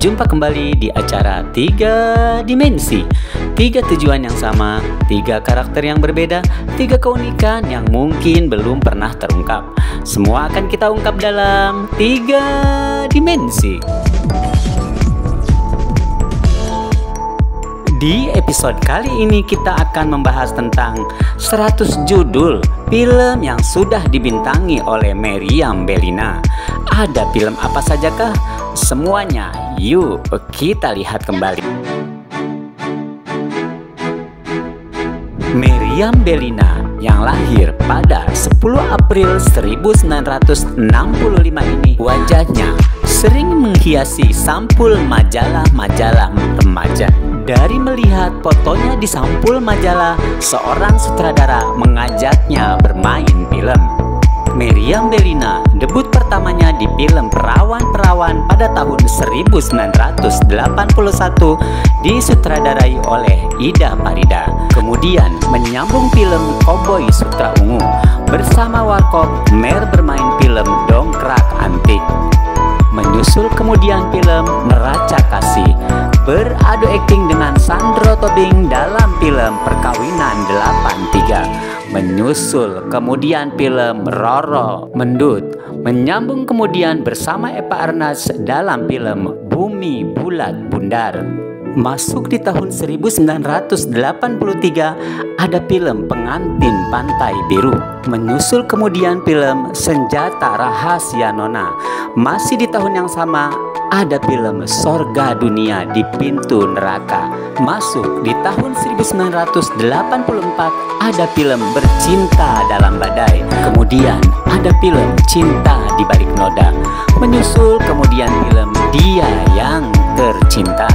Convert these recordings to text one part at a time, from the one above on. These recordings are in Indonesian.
Berjumpa kembali di acara 3 Dimensi. 3 tujuan yang sama, 3 karakter yang berbeda, 3 keunikan yang mungkin belum pernah terungkap. Semua akan kita ungkap dalam 3 Dimensi. Di episode kali ini kita akan membahas tentang 100 judul film yang sudah dibintangi oleh Meriam Bellina. Ada film apa sajakah? Semuanya yuk kita lihat kembali. Meriam Bellina yang lahir pada 10 April 1965 ini wajahnya sering menghiasi sampul majalah-majalah remaja. Dari melihat fotonya di sampul majalah, seorang sutradara mengajaknya bermain film. Meriam Bellina debut pertamanya di film Perawan-Perawan pada tahun 1981 disutradarai oleh Ida Farida. Kemudian menyambung film Koboi Sutra Ungu. Bersama Warkop, Mer bermain film Dongkrak Antik. Menyusul kemudian film Neraca Kasih, beradu akting dengan Sandro Tobing dalam film Perkawinan 83. Menyusul kemudian film Roro Mendut. Menyambung kemudian bersama Eva Arnaz dalam film Bumi Bulat Bundar. Masuk di tahun 1983 ada film Pengantin Pantai Biru. Menyusul kemudian film Senjata Rahasia Nona. Masih di tahun yang sama ada film Sorga Dunia di Pintu Neraka. Masuk di tahun 1984 ada film Bercinta Dalam Badai. Kemudian ada film Cinta di Balik Noda. Menyusul kemudian film Dia Yang Tercinta.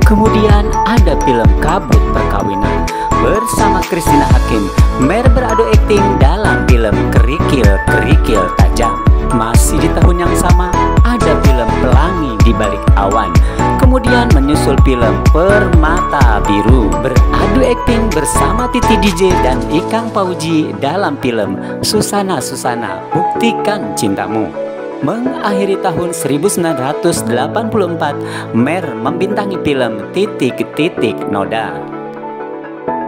Kemudian ada film Kabut Perkawinan bersama Christina Hakim. Mer beradu akting dalam film Kerikil-Kerikil Tajam. Masih di tahun yang sama ada film Pelangi di Balik Awan. Kemudian menyusul film Permata Biru. Beradu akting bersama Titi DJ dan Ikang Fauji dalam film Susana Susana Buktikan Cintamu. Mengakhiri tahun 1984, Mer membintangi film Titik-Titik Noda.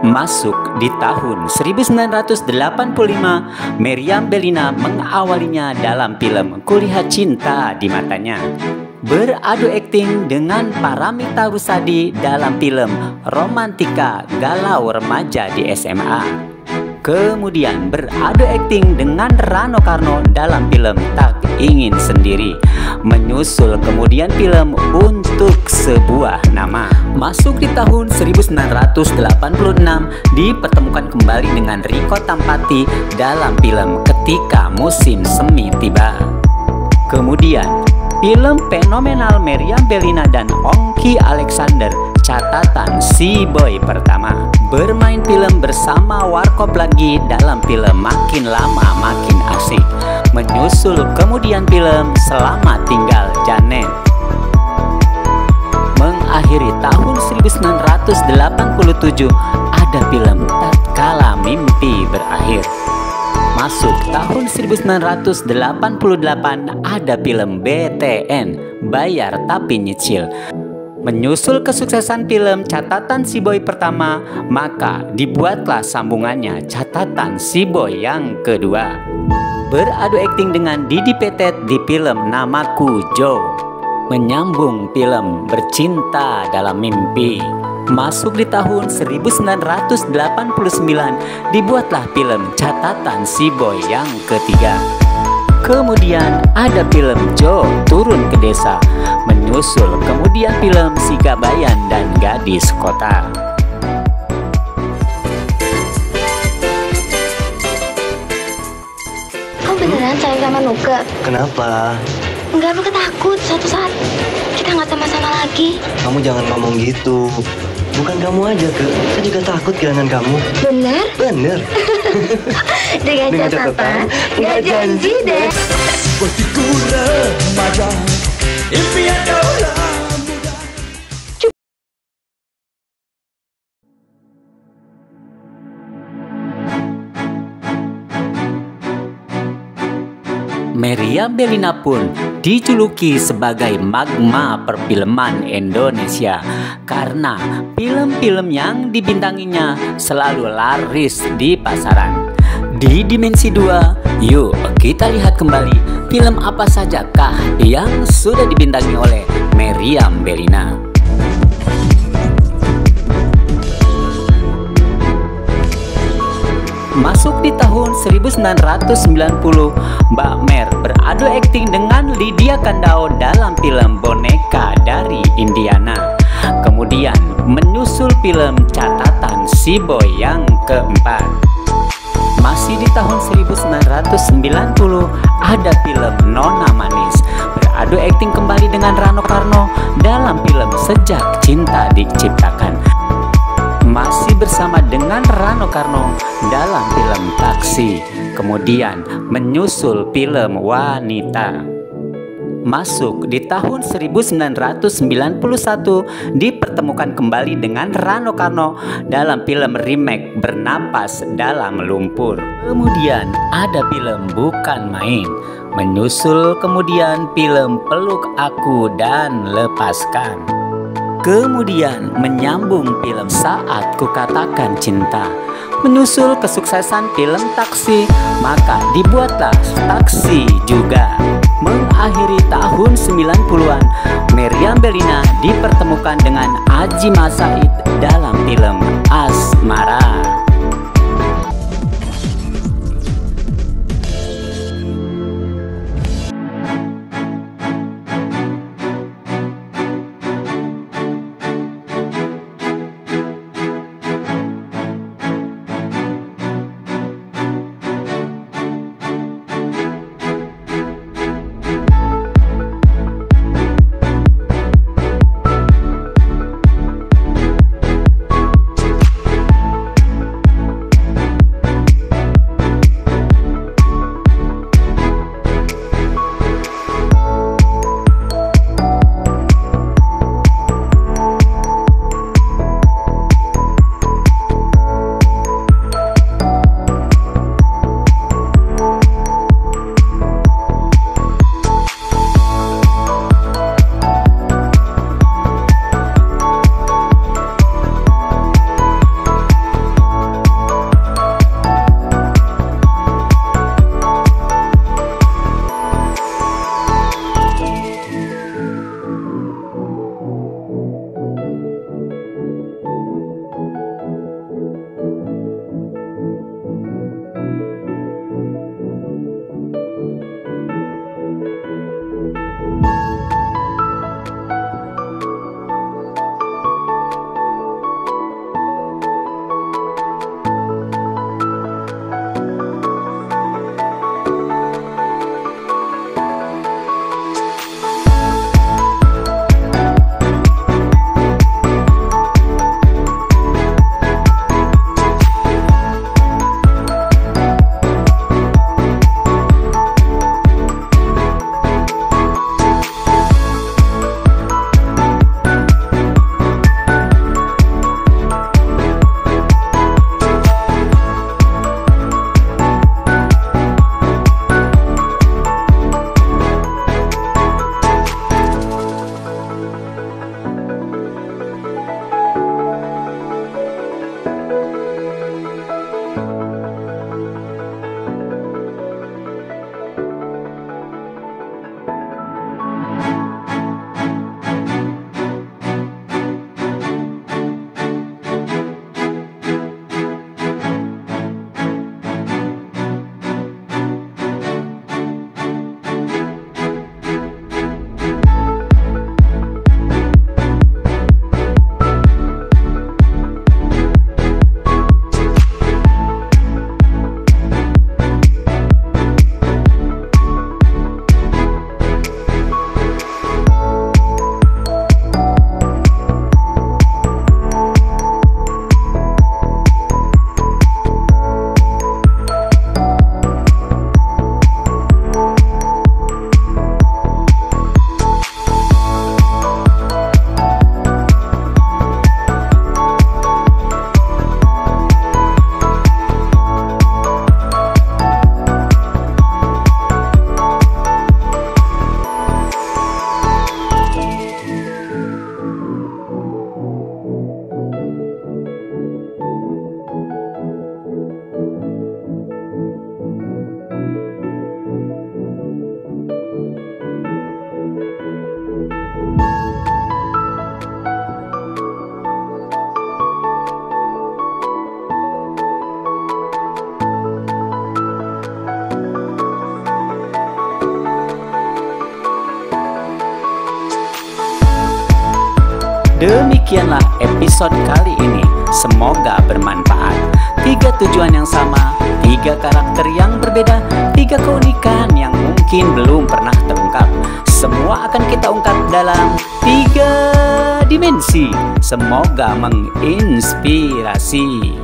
Masuk di tahun 1985, Meriam Bellina mengawalinya dalam film Kulihat Cinta di Matanya. Beradu akting dengan Paramita Rusady dalam film Romantika Galau Remaja di SMA. Kemudian beradu akting dengan Rano Karno dalam film Tak Ingin Sendiri. Menyusul kemudian film Untuk Sebuah Nama. Masuk di tahun 1986 dipertemukan kembali dengan Riko Tampati dalam film Ketika Musim Semi Tiba. Kemudian film fenomenal Meriam Bellina dan Ongky Alexander, Catatan Si Boy Pertama. Bermain film bersama Warkop lagi dalam film Makin Lama Makin Asik. Menyusul kemudian film Selamat Tinggal Janet. Mengakhiri tahun 1987 ada film Tatkala Mimpi Berakhir. Masuk tahun 1988 ada film BTN, Bayar Tapi Nyicil. Menyusul kesuksesan film Catatan Si Boy Pertama, maka dibuatlah sambungannya Catatan Si Boy yang kedua. Beradu akting dengan Didi Petet di film Namaku Joe. Menyambung film Bercinta Dalam Mimpi. Masuk di tahun 1989 dibuatlah film Catatan Si Boy yang ketiga. Kemudian ada film Joe Turun ke Desa. Menyusul kemudian film Sigabayan dan Gadis Kota. Kamu beneran sayang sama Nuke? Kenapa? Enggak, Nuke takut suatu saat kita nggak sama-sama lagi. Kamu jangan ngomong gitu. Bukan kamu aja, Ke. Saya juga takut kehilangan kamu. Bener? Bener. Dengan catatan, nggak janji deh. Seperti remaja, impian daulah muda. Meriam Bellina pun dijuluki sebagai magma perfilman Indonesia karena film-film yang dibintanginya selalu laris di pasaran. Di Dimensi 2, yuk kita lihat kembali film apa sajakah yang sudah dibintangi oleh Meriam Bellina. Masuk di tahun 1990, Mbak Mer beradu akting dengan Lydia Kandau dalam film Boneka dari Indiana. Kemudian menyusul film Catatan Si Boy yang keempat. Masih di tahun 1990, ada film Nona Manis. Beradu akting kembali dengan Rano Karno dalam film Sejak Cinta Diciptakan. Masih bersama dengan Rano Karno dalam film Taksi. Kemudian menyusul film Wanita. Masuk di tahun 1991, dipertemukan kembali dengan Rano Karno dalam film remake Bernapas Dalam Lumpur. Kemudian ada film Bukan Main. Menyusul kemudian film Peluk Aku dan Lepaskan. Kemudian menyambung film Saat Kukatakan Cinta. Menyusul kesuksesan film Taksi, maka dibuatlah Taksi juga. Mengakhiri tahun 90-an, Meriam Bellina dipertemukan dengan Adjie Said dalam film Asmara. Demikianlah episode kali ini. Semoga bermanfaat. 3 tujuan yang sama, 3 karakter yang berbeda, 3 keunikan yang mungkin belum pernah terungkap. Semua akan kita ungkap dalam 3 dimensi. Semoga menginspirasi.